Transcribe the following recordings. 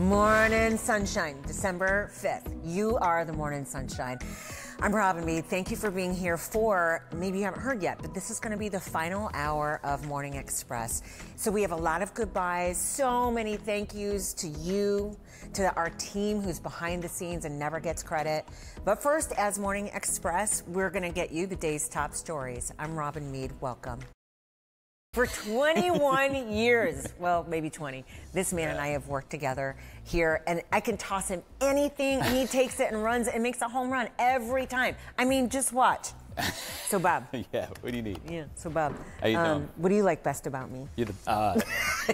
Morning Sunshine, December 5th. You are the Morning Sunshine. I'm Robin Meade. Thank you for being here for, maybe you haven't heard yet, but this is going to be the final hour of Morning Express. So we have a lot of goodbyes, so many thank yous to you, to our team who's behind the scenes and never gets credit. But first, as Morning Express, we're going to get you the day's top stories. I'm Robin Meade. Welcome. For 21 years, well, maybe 20, this man and I have worked together here, and I can toss him anything, and he takes it and runs and makes a home run every time. I mean, just watch. So, Bob. Yeah, what do you need? Yeah, so, Bob. How you doing? What do you like best about me? You're the,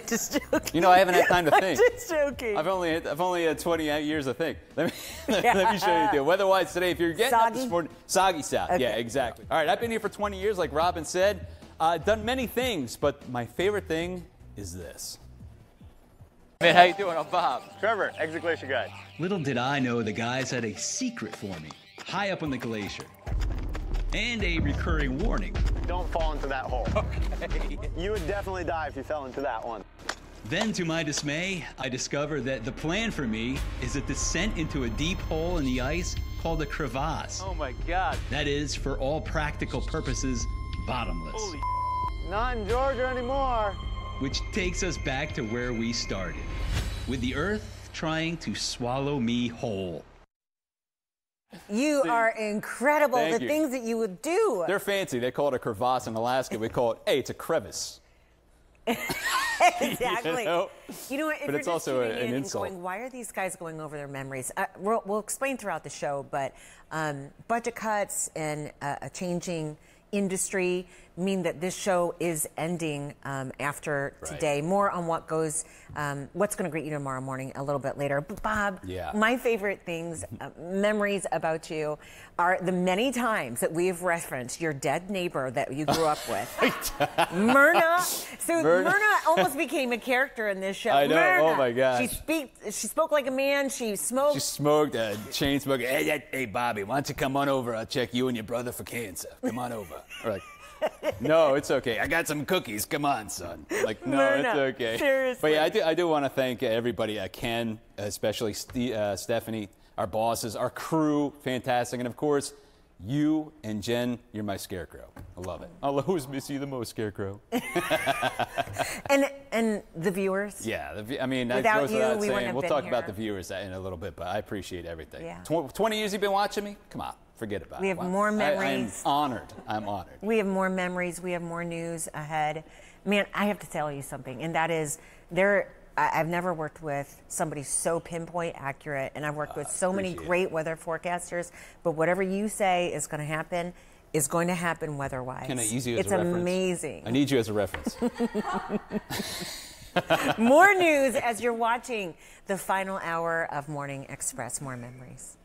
Just joking. you know, I haven't had time to think. I'm just joking. I've only had 28 years to think. Let me show you the deal. Weather-wise today, if you're getting up this morning, soggy south. Okay. Yeah, exactly. All right, I've been here for 20 years, like Robin said. Done many things, but my favorite thing is this. Man, how you doing? I'm Bob. Trevor, exit glacier guide. Little did I know the guys had a secret for me, high up on the glacier. And a recurring warning. Don't fall into that hole. Okay. You would definitely die if you fell into that one. Then, to my dismay, I discovered that the plan for me is a descent into a deep hole in the ice called a crevasse. Oh my God. That is, for all practical purposes, bottomless. Holy Not in Georgia anymore. Which takes us back to where we started, with the earth trying to swallow me whole. You are incredible, Thank the you. things that you would do. They're fancy. They call it a crevasse in Alaska. We call it, hey, it's a crevice. Exactly. You know? You know what? If But you're it's just also tuning an in and insult. going, why are these guys going over their memories? We'll explain throughout the show, but budget cuts and a changing industry mean that this show is ending after today. More on what goes, what's going to greet you tomorrow morning a little bit later. But Bob, my favorite things, memories about you are the many times that we've referenced your dead neighbor that you grew up with. Myrna. So Myrna almost became a character in this show. I know. Myrna. Oh my gosh. She spoke like a man. She smoked. She smoked, chain smoking. Hey, Bobby, why don't you come on over? I'll check you and your brother for cancer. Come on over. Or like, no, it's okay. I got some cookies. Come on, son. Like, no, Myrna, it's okay. seriously. But yeah, I do want to thank everybody. Ken, especially Stephanie, our bosses, our crew, fantastic. And of course, you and Jen, you're my scarecrow. I love it. I'll always miss you the most, Scarecrow. and the viewers. Yeah, I mean, that Without goes you, without we wouldn't saying. have We'll been talk about here. the viewers in a little bit, but I appreciate everything. Yeah. 20 years you've been watching me? Come on, forget about it. We have Wow. more memories. I'm honored. I'm honored. We have more memories. We have more news ahead. Man, I have to tell you something, and that is I've never worked with somebody so pinpoint accurate, and I've worked with so many great weather forecasters, but whatever you say is going to happen is going to happen weather-wise. Can I use you as it's a reference? amazing. I need you as a reference. More news as you're watching the final hour of Morning Express. More memories.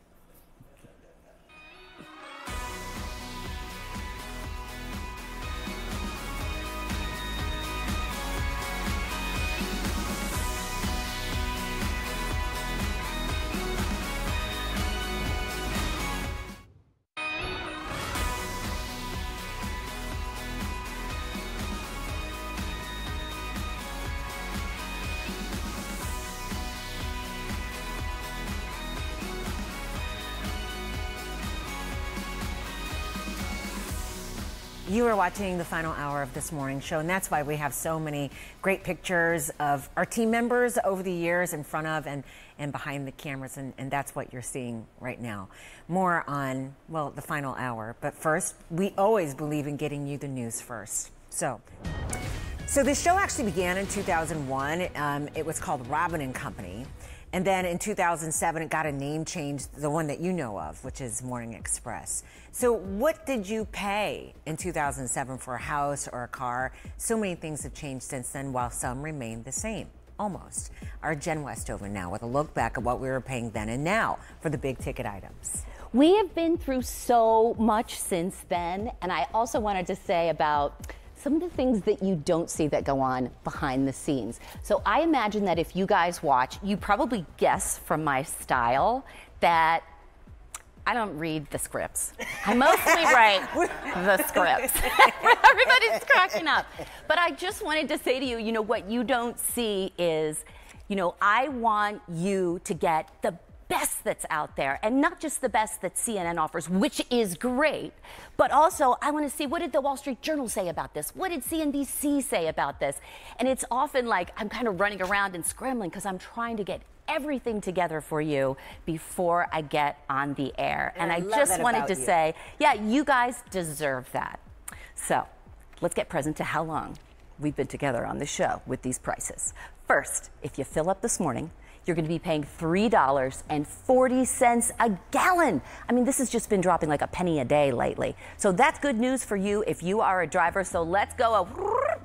You are watching the final hour of this morning show, and that's why we have so many great pictures of our team members over the years in front of and behind the cameras, and that's what you're seeing right now. More on, well, the final hour. But first, we always believe in getting you the news first. So this show actually began in 2001. It was called Robin and Company. And then in 2007, it got a name change, the one that you know of, which is Morning Express. So what did you pay in 2007 for a house or a car? So many things have changed since then, while some remain the same, almost. Our Jen Westover now with a look back at what we were paying then and now for the big ticket items. We have been through so much since then, and I also wanted to say about some of the things that you don't see that go on behind the scenes. So I imagine that if you guys watch, you probably guess from my style that I don't read the scripts. I mostly write the scripts. Everybody's cracking up. But I just wanted to say to you, you know, what you don't see is, you know, I want you to get the best that's out there, and not just the best that CNN offers, which is great, but also I want to see, what did the Wall Street Journal say about this? What did CNBC say about this? And it's often like I'm kind of running around and scrambling because I'm trying to get everything together for you before I get on the air. And I just wanted to say, yeah, you guys deserve that. So let's get present to how long we've been together on the show with these prices. First, if you fill up this morning, you're going to be paying $3.40 a gallon. I mean, this has just been dropping like a penny a day lately. So that's good news for you if you are a driver. So let's go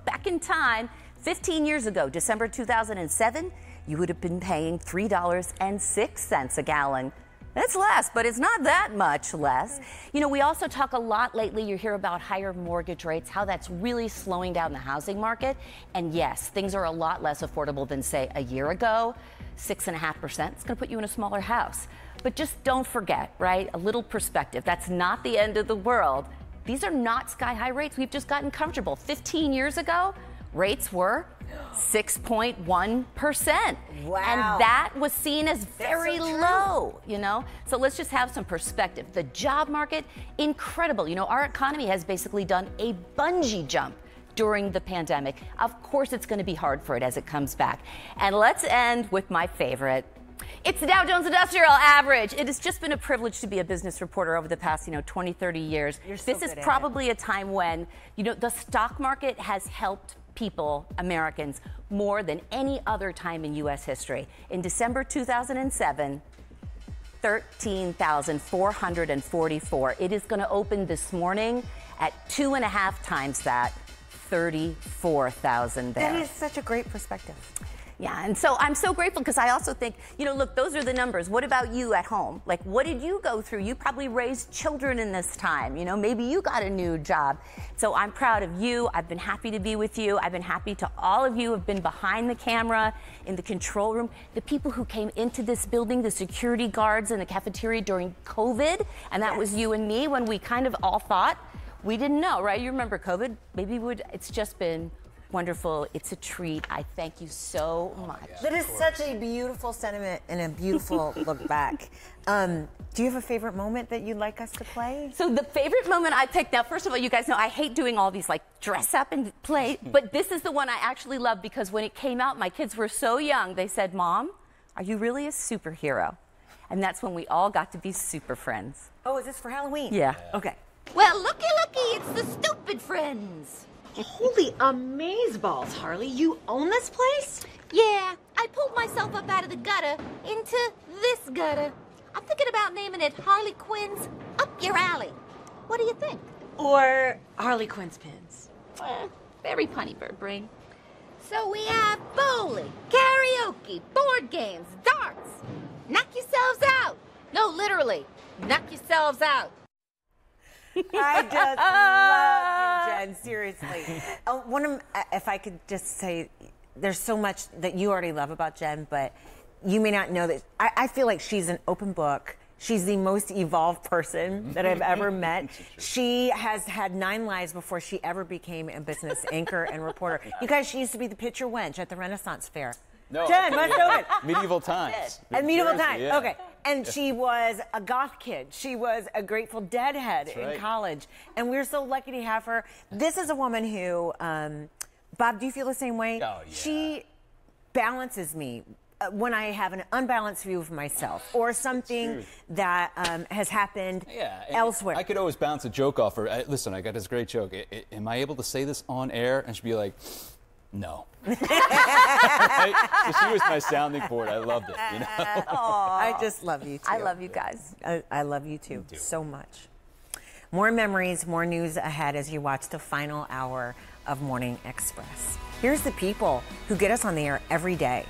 back in time. 15 years ago, December 2007, you would have been paying $3.06 a gallon. It's less, but it's not that much less. You know, we also talk a lot lately, you hear about higher mortgage rates, how that's really slowing down the housing market. And yes, things are a lot less affordable than, say, a year ago. 6.5%, it's going to put you in a smaller house. But just don't forget, right? A little perspective. That's not the end of the world. These are not sky-high rates. We've just gotten comfortable. 15 years ago, rates were 6.1%. Wow. And that was seen as very low, you know? So let's just have some perspective. The job market, incredible. You know, our economy has basically done a bungee jump during the pandemic. Of course, it's going to be hard for it as it comes back. And let's end with my favorite. It's the Dow Jones Industrial Average. It has just been a privilege to be a business reporter over the past, 20, 30 years. This is probably a time when, the stock market has helped people, Americans, more than any other time in U.S. history. In December 2007, 13,444. It is going to open this morning at 2.5 times that, 34,000 there. That is such a great perspective. Yeah, and so I'm so grateful because I also think, look, those are the numbers. What about you at home? Like, what did you go through? You probably raised children in this time. Maybe you got a new job. So I'm proud of you. I've been happy to be with you. I've been happy to all of you who have been behind the camera, in the control room, the people who came into this building, the security guards in the cafeteria during COVID, and that was you and me when we kind of all thought we didn't know, right? You remember COVID? It's just been wonderful. It's a treat. I thank you so much. That is such a beautiful sentiment and a beautiful look back. Do you have a favorite moment that you'd like us to play? So the favorite moment I picked, now, first of all, you guys know I hate doing all these dress up and play, but this is the one I actually love because when it came out, my kids were so young. They said, "Mom, are you really a superhero?" And that's when we all got to be super friends. Oh, is this for Halloween? Yeah. Okay. Well, looky, it's the Stupid Friends. Holy amazeballs, Harley. You own this place? Yeah, I pulled myself up out of the gutter into this gutter. I'm thinking about naming it Harley Quinn's Up Your Alley. What do you think? Or Harley Quinn's Pins? Very punny, bird brain. So we have bowling, karaoke, board games, darts. Knock yourselves out. No, literally, knock yourselves out. I just love you, Jen. Seriously. If I could just say, there's so much that you already love about Jen, but you may not know that. I feel like she's an open book. She's the most evolved person that I've ever met. She has had 9 lives before she ever became a business anchor and reporter. You guys, she used to be the pitcher wench at the Renaissance Fair. No, Jen, must know it. Medieval times. At medieval times, yeah. okay. And she was a goth kid. She was a Grateful Dead head in college. And we're so lucky to have her. This is a woman who, Bob, do you feel the same way? Oh, yeah. She balances me when I have an unbalanced view of myself or something that has happened elsewhere. I could always bounce a joke off her. Listen, I got this great joke. Am I able to say this on air? And she'd be like, no. Right? So she was my sounding board. I loved it. I just love you too. I love you guys. I love you too so much. More memories, more news ahead as you watch the final hour of Morning Express. Here's the people who get us on the air every day.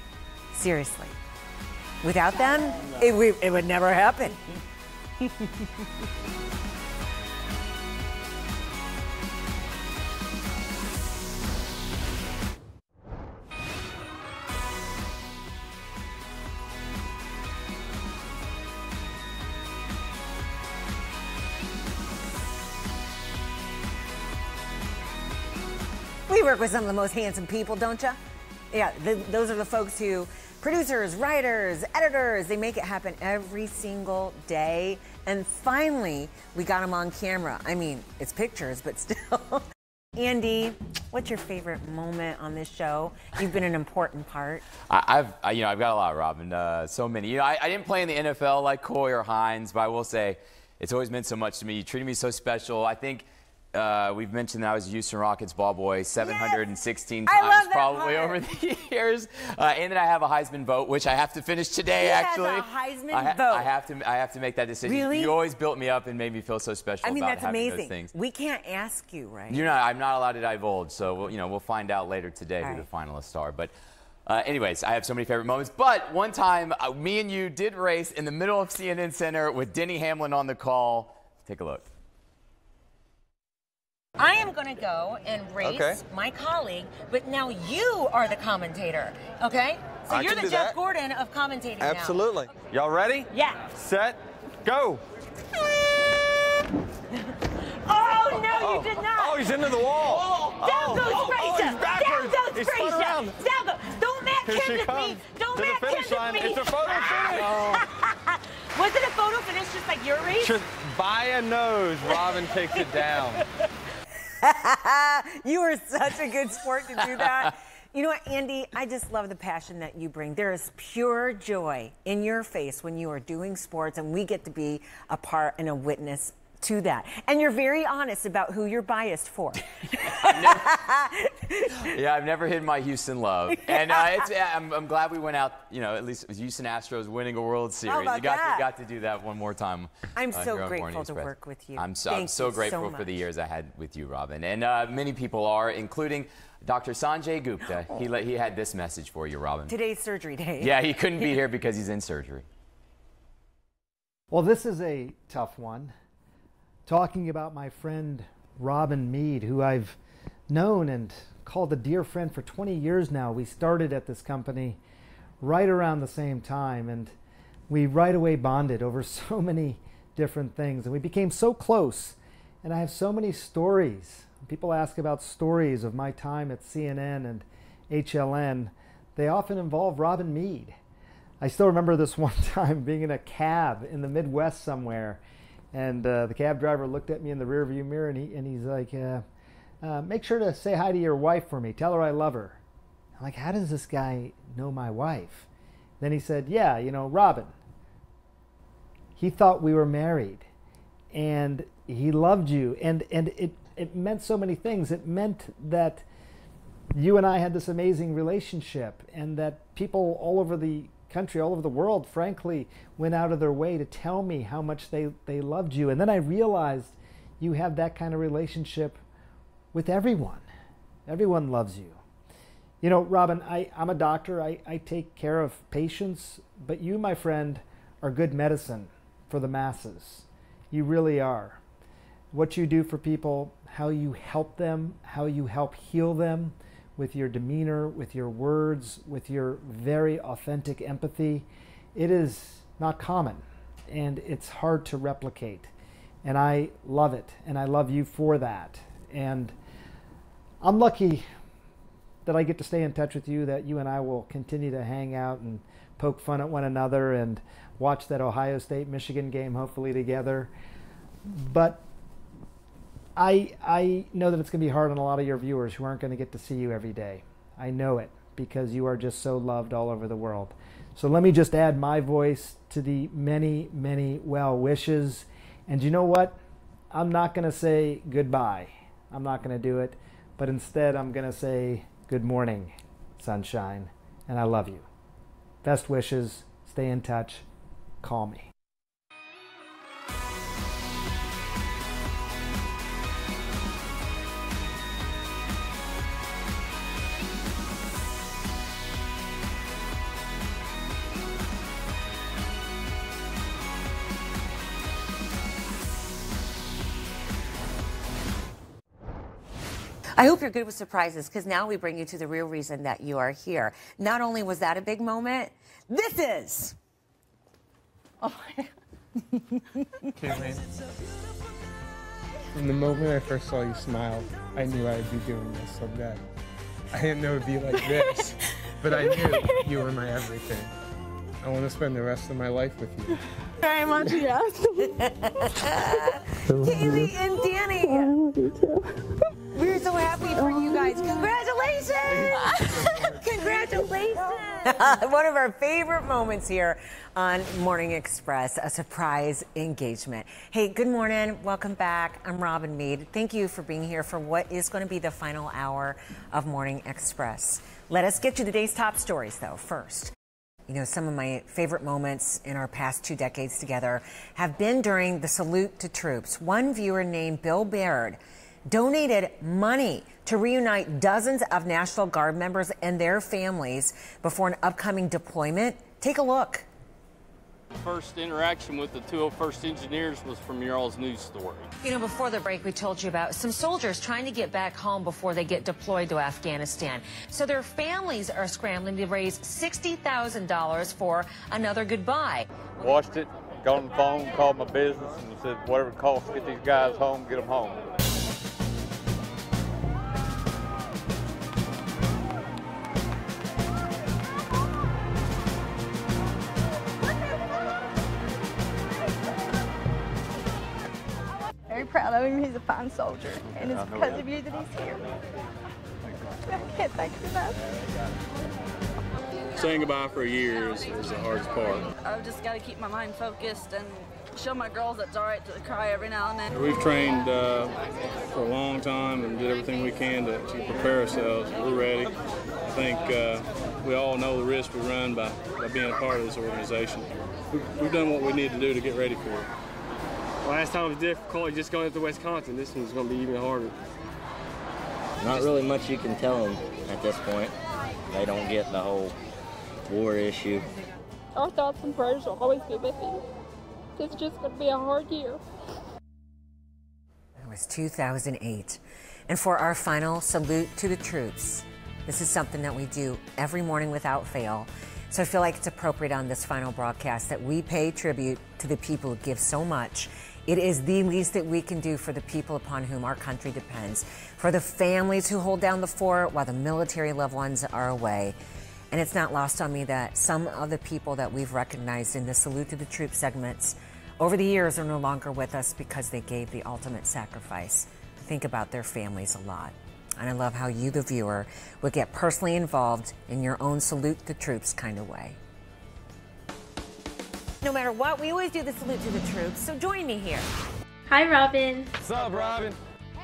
Seriously. Without them, it would never happen. work with some of the most handsome people, don't you? Yeah, those are the folks who, producers, writers, editors, they make it happen every single day. And finally, we got them on camera. I mean, it's pictures, but still. Andy, what's your favorite moment on this show? You've been an important part. I've got a lot, Robin. So many. I didn't play in the NFL like Coy or Hines, but I will say it's always meant so much to me. You treated me so special. I think we've mentioned that I was a Houston Rockets ball boy 716 times probably over the years, and then I have a Heisman vote, which I have to finish today. Actually, a Heisman vote. I have to make that decision. Really? You always built me up and made me feel so special. I mean, about that's having amazing. Those things. We can't ask you, right? I'm not allowed to divulge, so we'll find out later today who the finalists are. But anyways, I have so many favorite moments. But one time, me and you did race in the middle of CNN Center with Denny Hamlin on the call. Take a look. I am going to go and race my colleague, but now you are the commentator, okay? So you're the Jeff Gordon of commentating now. Absolutely. Y'all ready? Yeah. Set, go. Oh, no, you did not. Oh, he's into the wall. Down goes Frazier. He's backwards. Down goes He's spun Frazier. around. Down goes. Don't match Here she him with comes me. Don't to the match finish him line. with me. It's a photo finish. Was it a photo finish just like your race? Just by a nose, Robin takes it down. You are such a good sport to do that. You know what, Andy, I just love the passion that you bring. There is pure joy in your face when you are doing sports, and we get to be a part and a witness to that. And you're very honest about who you're biased for. I've never hidden my Houston love. And I'm glad we went out, at least with Houston Astros winning a World Series. You got to do that one more time. I'm so grateful to work with you. I'm so grateful for the years I had with you, Robin. And many people are, including Dr. Sanjay Gupta. He had this message for you, Robin. Today's surgery day. Yeah, he couldn't be here because he's in surgery. Well, this is a tough one. Talking about my friend Robin Meade, who I've known and called a dear friend for 20 years now. We started at this company right around the same time, and we right away bonded over so many different things, and we became so close. And I have so many stories. People ask about stories of my time at CNN and HLN. They often involve Robin Meade. I still remember this one time being in a cab in the Midwest somewhere, and the cab driver looked at me in the rearview mirror, and he's like, make sure to say hi to your wife for me. Tell her I love her. I'm like, how does this guy know my wife? Then he said, yeah, Robin. He thought we were married, and he loved you, and it meant so many things. It meant that you and I had this amazing relationship, and that people all over the country, all over the world, frankly, went out of their way to tell me how much they loved you. And then I realized you have that kind of relationship with everyone. Everyone loves you. Robin, I'm a doctor. I take care of patients, but you, my friend, are good medicine for the masses. You really are. What you do for people, how you help them, how you help heal them, with your demeanor, with your words, with your very authentic empathy. It is not common, and it's hard to replicate. And I love it, and I love you for that. And I'm lucky that I get to stay in touch with you, that you and I will continue to hang out and poke fun at one another and watch that Ohio State-Michigan game hopefully together. But I know that it's going to be hard on a lot of your viewers who aren't going to get to see you every day. I know it, because you are just so loved all over the world. So let me just add my voice to the many, many well wishes. And you know what? I'm not going to say goodbye. I'm not going to do it. But instead, I'm going to say good morning, sunshine. And I love you. Best wishes. Stay in touch. Call me. I hope you're good with surprises, because now we bring you to the real reason that you are here. Not only was that a big moment, this is. Oh my God. Caitlin, from the moment I first saw you smile, I knew I'd be doing this so bad. I didn't know it'd be like this, but I knew you were my everything. I want to spend the rest of my life with you. Very much, yes. Kaylee and Danny. I love you too. We're so happy for you guys. Congratulations! Congratulations! One of our favorite moments here on Morning Express, a surprise engagement. Hey, good morning. Welcome back. I'm Robin Meade. Thank you for being here for what is going to be the final hour of Morning Express. Let us get to the day's top stories, though, first. You know, some of my favorite moments in our past 2 decades together have been during the salute to troops. One viewer named Bill Baird donated money to reunite dozens of National Guard members and their families before an upcoming deployment. Take a look. First interaction with the 201st Engineers was from your all's news story. You know, before the break, we told you about some soldiers trying to get back home before they get deployed to Afghanistan. So their families are scrambling to raise $60,000 for another goodbye. Watched it, got on the phone, called my business, and said, whatever it costs to get these guys home, get them home. Very proud of him. He's a fine soldier, and it's because of you that he's here. I can't thank you enough. Saying goodbye for a year is the hardest part. I've just got to keep my mind focused and show my girls that it's all right to cry every now and then. We've trained for a long time and did everything we can to prepare ourselves. We're ready. I think we all know the risk we run by being a part of this organization. We've done what we need to do to get ready for it. Last time was difficult, just going up to Wisconsin. This one's going to be even harder. Not really much you can tell them at this point. They don't get the whole war issue. Our thoughts and prayers will always be with you. It's just going to be a hard year. It was 2008. And for our final salute to the troops, this is something that we do every morning without fail. So I feel like it's appropriate on this final broadcast that we pay tribute to the people who give so much. It is the least that we can do for the people upon whom our country depends, for the families who hold down the fort while the military loved ones are away. And it's not lost on me that some of the people that we've recognized in the Salute to the Troops segments over the years are no longer with us because they gave the ultimate sacrifice. I think about their families a lot. And I love how you, the viewer, would get personally involved in your own Salute the Troops kind of way. No matter what, we always do the Salute to the Troops, so join me here. Hi, Robin. What's up, Robin?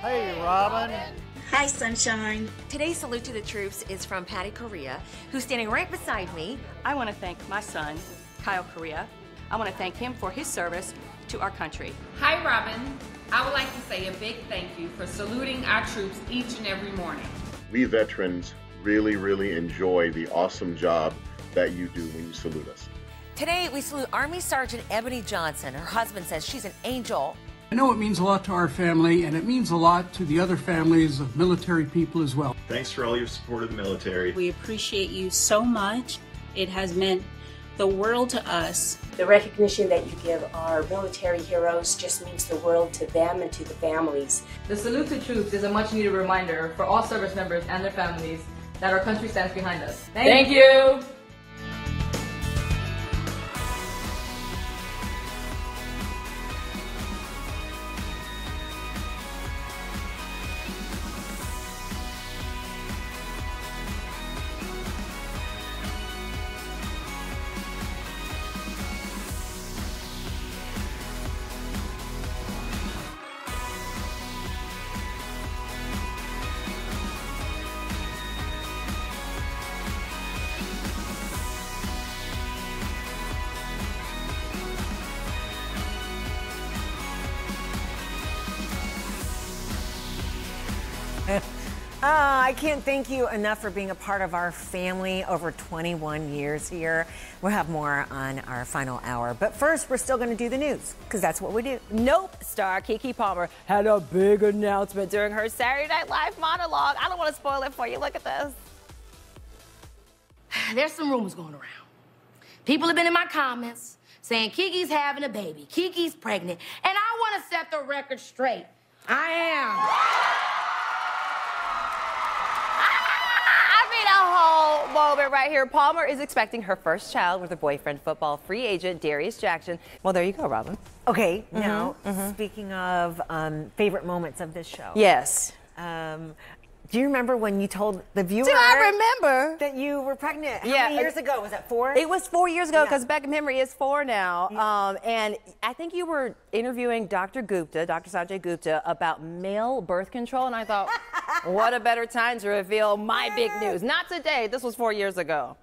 Hey, Robin. Hi, Sunshine. Today's Salute to the Troops is from Patty Correa, who's standing right beside me. I want to thank my son, Kyle Correa. I want to thank him for his service to our country. Hi, Robin. I would like to say a big thank you for saluting our troops each and every morning. We veterans really, really enjoy the awesome job that you do when you salute us. Today, we salute Army Sergeant Ebony Johnson. Her husband says she's an angel. I know it means a lot to our family, and it means a lot to the other families of military people as well. Thanks for all your support of the military. We appreciate you so much. It has meant the world to us. The recognition that you give our military heroes just means the world to them and to the families. The Salute to Troops is a much needed reminder for all service members and their families that our country stands behind us. Thank you. I can't thank you enough for being a part of our family over 21 years here. We'll have more on our final hour. But first, we're still going to do the news, because that's what we do. Nope. Star Keke Palmer had a big announcement during her Saturday Night Live monologue. I don't want to spoil it for you. Look at this. There's some rumors going around. People have been in my comments saying Keke's having a baby, Keke's pregnant, and I want to set the record straight. I am. football moment right here. Palmer is expecting her first child with her boyfriend, football free agent Darius Jackson. Well, there you go, Robin. Okay, now, speaking of favorite moments of this show. Yes. Do you remember when you told the viewer? Do I remember that you were pregnant? How Yeah, many years ago? Was that 4? It was 4 years ago because Beckham Henry is 4 now. And I think you were interviewing Dr. Gupta, Dr. Sanjay Gupta, about male birth control. And I thought, what a better time to reveal my big news. Not today. This was 4 years ago.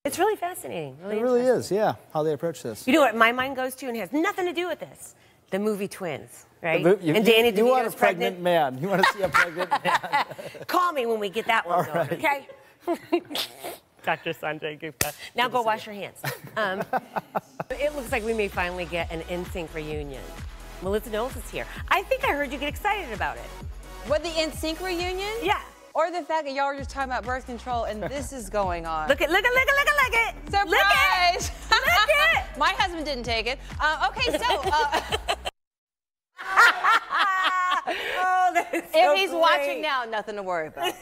It's really fascinating. It really is, yeah, how they approach this. You know what my mind goes to, and has nothing to do with this? The movie Twins, right? And Danny you want a DeVito's pregnant man. You want to see a pregnant man. Call me when we get that one All going, right. okay? Dr. Sanjay Gupta. Now go wash your hands. It looks like we may finally get an NSYNC reunion. Melissa Knowles is here. I think I heard you get excited about it. What, the NSYNC reunion? Yeah. Or the fact that y'all were just talking about birth control and this is going on. Look it. Surprise! Look it. My husband didn't take it. Okay, so. Oh, that is so If he's great. watching now, nothing to worry about.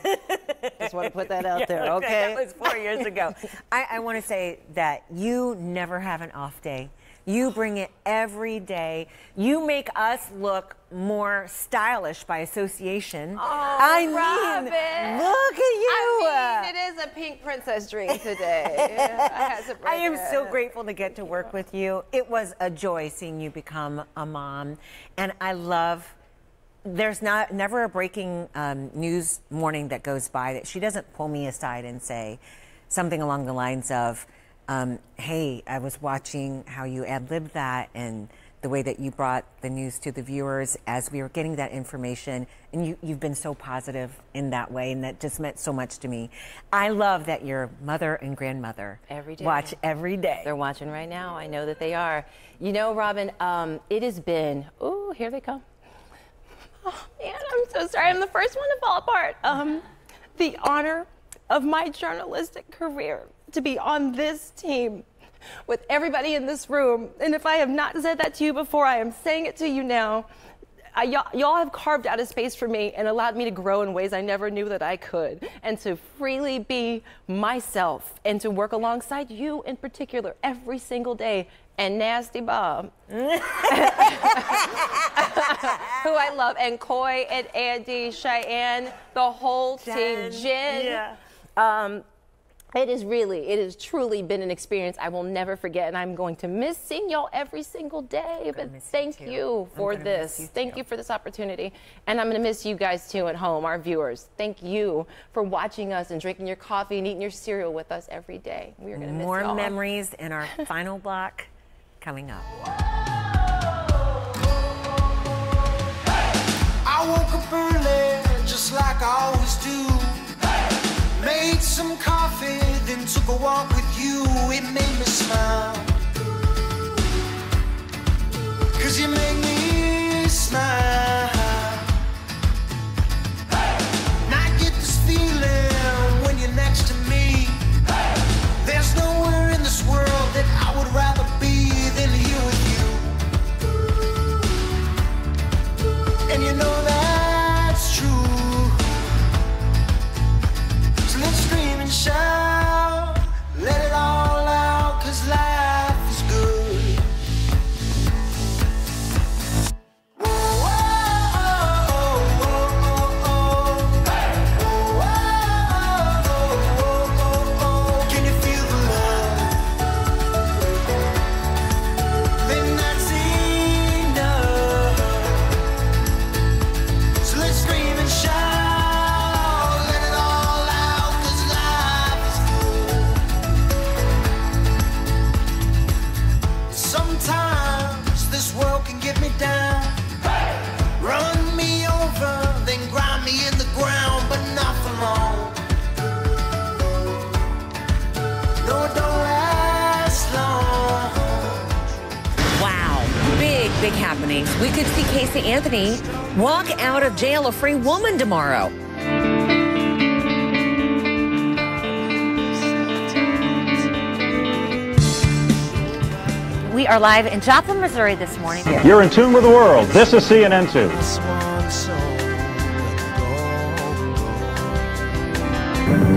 Just want to put that out there, okay? That was 4 years ago. I want to say that you never have an off day. You bring it every day. You make us look more stylish by association. Oh, I mean, Robin. look at you. I mean, it is a pink princess dream today. I am so grateful to get to work with you. It was a joy seeing you become a mom. And I love, there's never a breaking news morning that goes by that she doesn't pull me aside and say something along the lines of, hey, I was watching how you ad-libbed that and the way that you brought the news to the viewers as we were getting that information. And you've been so positive in that way, and that just meant so much to me. I love that your mother and grandmother every day. Watch every day. They're watching right now. I know that they are. You know, Robin, it has been, ooh, here they come. Oh, man, I'm so sorry. I'm the first one to fall apart. The honor of my journalistic career to be on this team with everybody in this room. And if I have not said that to you before, I am saying it to you now. Y'all have carved out a space for me and allowed me to grow in ways I never knew that I could, and to freely be myself and to work alongside you in particular every single day. And Nasty Bob, who I love, and Coy and Andy, Cheyenne, the whole team, Jen. Yeah. It has truly been an experience I will never forget, and I'm going to miss seeing y'all every single day. But thank you for this. Thank you for this opportunity. And I'm going to miss you guys too at home, our viewers. Thank you for watching us and drinking your coffee and eating your cereal with us every day. We're going to miss more y'all. memories in our final block coming up. I woke up early, just like I always do. Made some coffee, then took a walk with you. It made me smile, 'cause you make me smile. And I get this feeling when you're next to me. There's nowhere in this world that I would rather be than here with you. And you know that's true. So let's scream and shout, let it all out, 'cause life is good. Whoa, whoa, whoa, whoa. Can you feel the love? Then that's enough. So let's scream and shout, let it all out, 'cause life is good. Sometimes this world can get me down, run me over, then grind me in the ground, but not for long. No, it don't last long. Wow, big happenings. We could see Casey Anthony walk out of jail a free woman tomorrow. We are live in Joplin, Missouri this morning. You're in tune with the world. This is CNN2.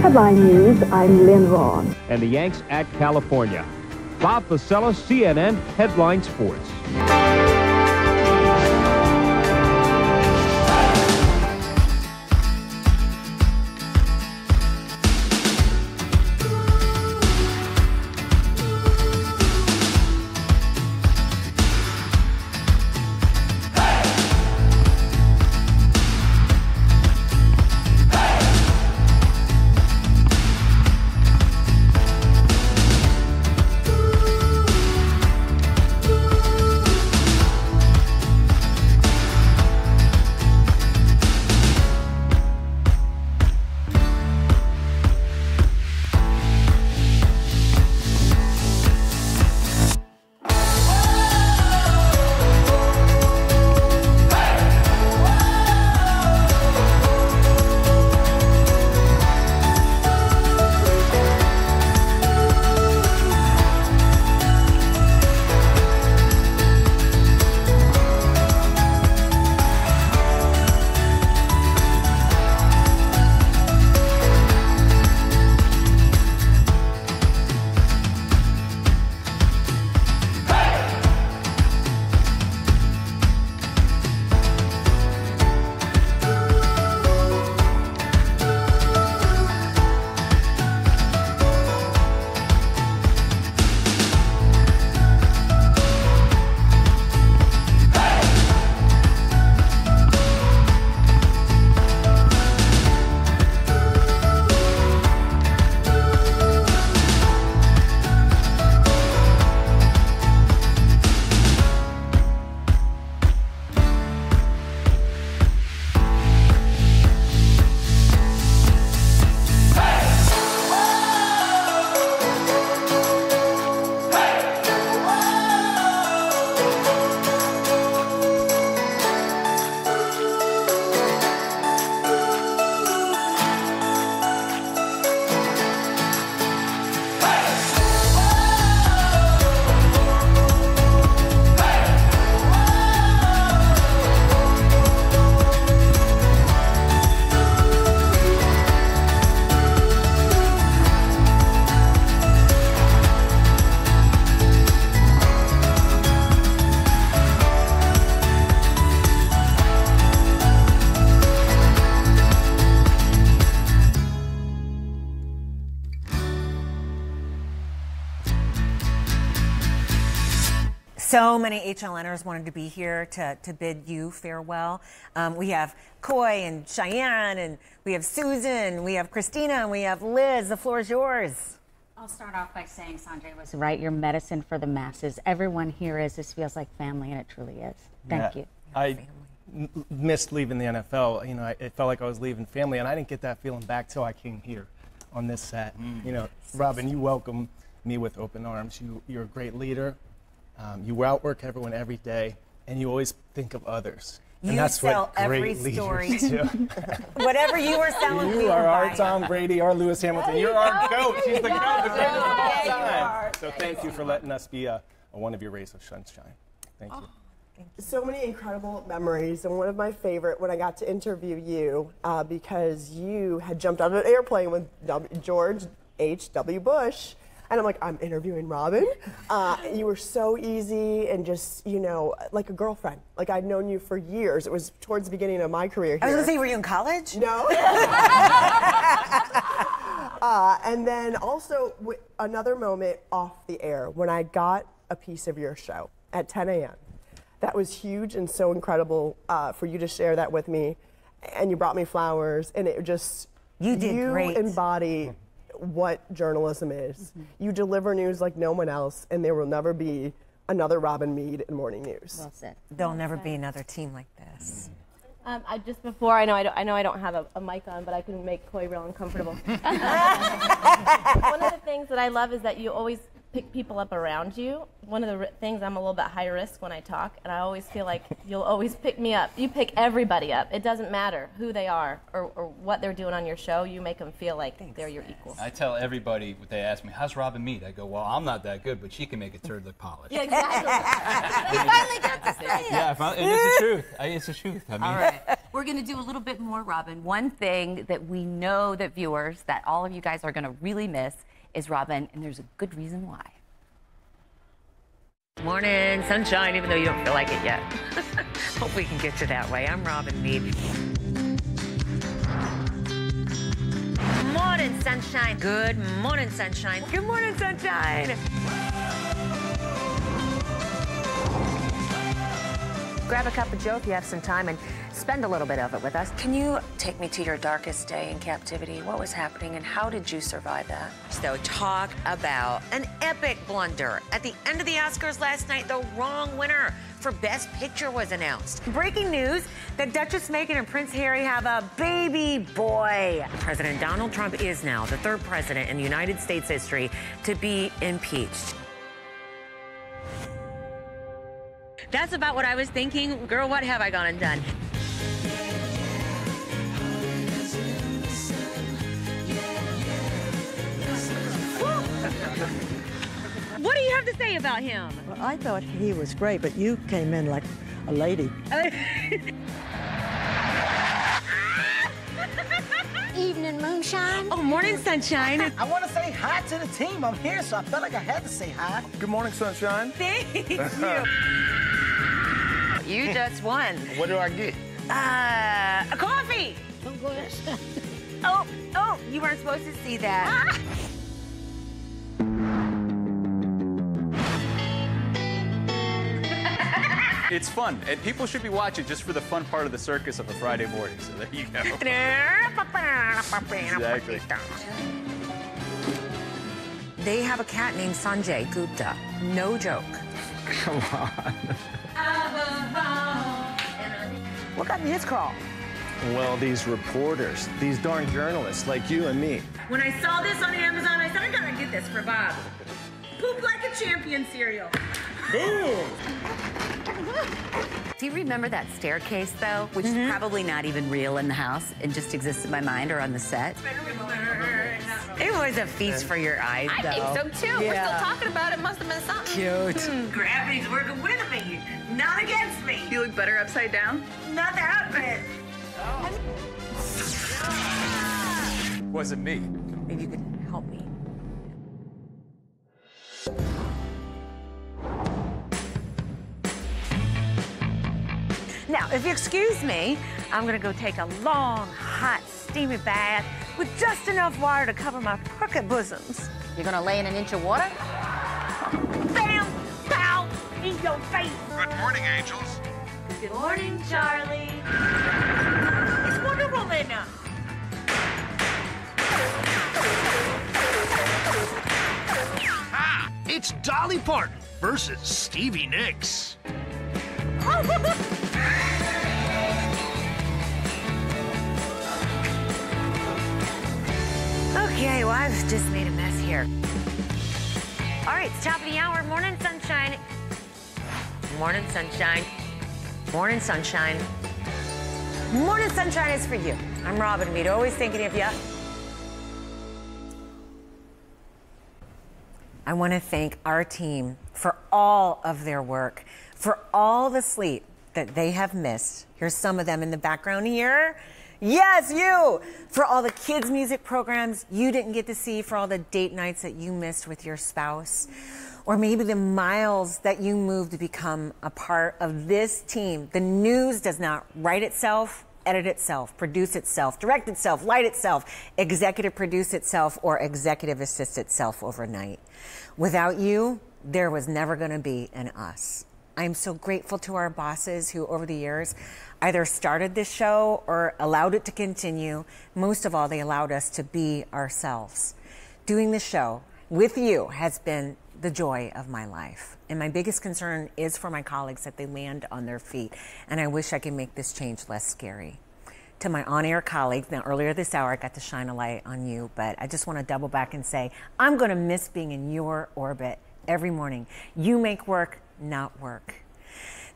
Headline News, I'm Lynn Ross. And the Yanks at California. Bob Vasella, CNN Headline Sports. So many HLNers wanted to be here to bid you farewell. We have Coy and Cheyenne, and we have Susan, we have Christina, and we have Liz. The floor is yours. I'll start off by saying Sanjay was right. You're medicine for the masses. Everyone here is. This feels like family, and it truly is. Thank you. I missed leaving the NFL. You know, it felt like I was leaving family, and I didn't get that feeling back till I came here on this set. You know, Robin, you welcome me with open arms. You're a great leader. You outwork everyone every day, and you always think of others. You and that's sell what great every story. leaders do. Whatever you were selling, you are our Tom Brady, our Lewis Hamilton. You're our goat. She's the goat. The greatest of all time. So thank you for letting us be one of your rays of sunshine. Thank you. So many incredible memories, and one of my favorite when I got to interview you because you had jumped out of an airplane with George H.W. Bush. And I'm like, I'm interviewing Robin. You were so easy and just, you know, like a girlfriend. Like I'd known you for years. It was towards the beginning of my career here. I was gonna say, were you in college? No. And then also another moment off the air when I got a piece of your show at 10 a.m. That was huge and so incredible for you to share that with me. And you brought me flowers, and it just, you great. Embody what journalism is. You deliver news like no one else, and there will never be another Robin Meade in Morning News. Well said. There'll never be another team like this. Just before, I know I don't have a mic on, but I can make Coy real uncomfortable. One of the things that I love is that you always pick people up around you. One of the things, I'm a little bit high risk when I talk, and I always feel like you'll always pick me up. You pick everybody up. It doesn't matter who they are or what they're doing on your show. You make them feel like they're your equal. I tell everybody, they ask me, how's Robin Meade? I go, well, I'm not that good, but she can make a turd look polished. Yeah, exactly. You finally got to say it. Yeah, and it's the truth. It's the truth. I mean, all right. We're going to do a little bit more, Robin. One thing that we know that viewers, that all of you guys are going to really miss is Robin, and there's a good reason why. Morning, sunshine, even though you don't feel like it yet. Hope we can get you that way. I'm Robin Meade. Morning, sunshine. Good morning, sunshine. Good morning, sunshine. Grab a cup of joe if you have some time and spend a little bit of it with us. Can you take me to your darkest day in captivity? What was happening and how did you survive that? So talk about an epic blunder. At the end of the Oscars last night, the wrong winner for Best Picture was announced. Breaking news that Duchess Meghan and Prince Harry have a baby boy. President Donald Trump is now the third president in United States history to be impeached. That's about what I was thinking. Girl, what have I gone and done? What do you have to say about him? Well, I thought he was great, but you came in like a lady. Evening, moonshine. Oh, morning, sunshine. I want to say hi to the team. I'm here, so I felt like I had to say hi. Good morning, sunshine. Thank you. You just won. What do I get? A coffee. Oh, you weren't supposed to see that. It's fun, and people should be watching just for the fun part of the circus of a Friday morning. So there you go. Exactly. They have a cat named Sanjay Gupta. No joke. Come on. What got in his crawl? Well, these reporters, these darn journalists like you and me. When I saw this on Amazon, I said, I gotta get this for Bob. Poop like a champion cereal. Boom! Do you remember that staircase, though, which is probably not even real in the house and just exists in my mind or on the set? It was a feast for your eyes, though. I think so, too. Yeah. We're still talking about it. Must have been something. Cute. Gravity's working with me, not against me. You look better upside down? Not the outfit. Wasn't me. Maybe you could help me. Now, if you excuse me, I'm gonna go take a long, hot, steamy bath with just enough water to cover my crooked bosoms. You're gonna lay in an inch of water? Bam! Pow! In your face! Good morning, angels. Good morning, Charlie. It's Wonder Woman. Ah, it's Dolly Parton versus Stevie Nicks. Okay, well, I've just made a mess here. All right, it's top of the hour. Morning, sunshine. Morning, sunshine. Morning, sunshine. Morning, sunshine is for you. I'm Robin Meade, always thinking of you. I want to thank our team for all of their work, for all the sleep that they have missed. Here's some of them in the background here. Yes, you! For all the kids' music programs you didn't get to see, for all the date nights that you missed with your spouse, or maybe the miles that you moved to become a part of this team. The news does not write itself, edit itself, produce itself, direct itself, light itself, executive produce itself, or executive assist itself overnight. Without you, there was never going to be an us. I'm so grateful to our bosses who, over the years, either started this show or allowed it to continue. Most of all, they allowed us to be ourselves. Doing the show with you has been the joy of my life. And my biggest concern is for my colleagues that they land on their feet. And I wish I could make this change less scary. To my on-air colleagues, now earlier this hour I got to shine a light on you, but I just want to double back and say, I'm going to miss being in your orbit every morning. You make work, not work.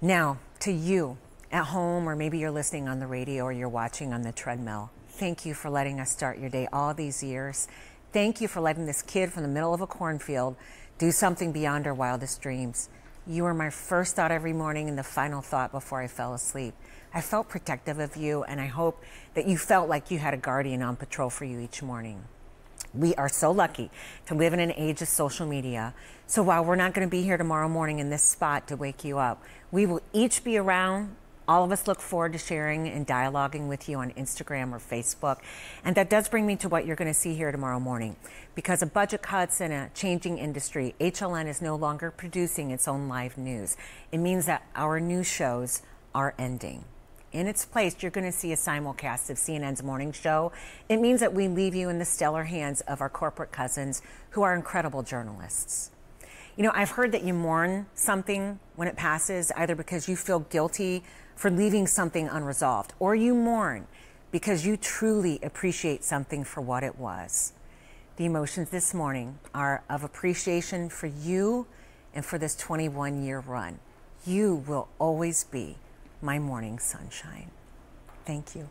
Now, to you at home, or maybe you're listening on the radio or you're watching on the treadmill, thank you for letting us start your day all these years. Thank you for letting this kid from the middle of a cornfield do something beyond our wildest dreams. You were my first thought every morning and the final thought before I fell asleep. I felt protective of you, and I hope that you felt like you had a guardian on patrol for you each morning. We are so lucky to live in an age of social media. So while we're not going to be here tomorrow morning in this spot to wake you up, we will each be around. All of us look forward to sharing and dialoguing with you on Instagram or Facebook. And that does bring me to what you're going to see here tomorrow morning. Because of budget cuts and a changing industry, HLN is no longer producing its own live news. It means that our news shows are ending. In its place, you're going to see a simulcast of CNN's morning show. It means that we leave you in the stellar hands of our corporate cousins who are incredible journalists. You know, I've heard that you mourn something when it passes, either because you feel guilty for leaving something unresolved, or you mourn because you truly appreciate something for what it was. The emotions this morning are of appreciation for you and for this 21-year run. You will always be my morning sunshine. Thank you.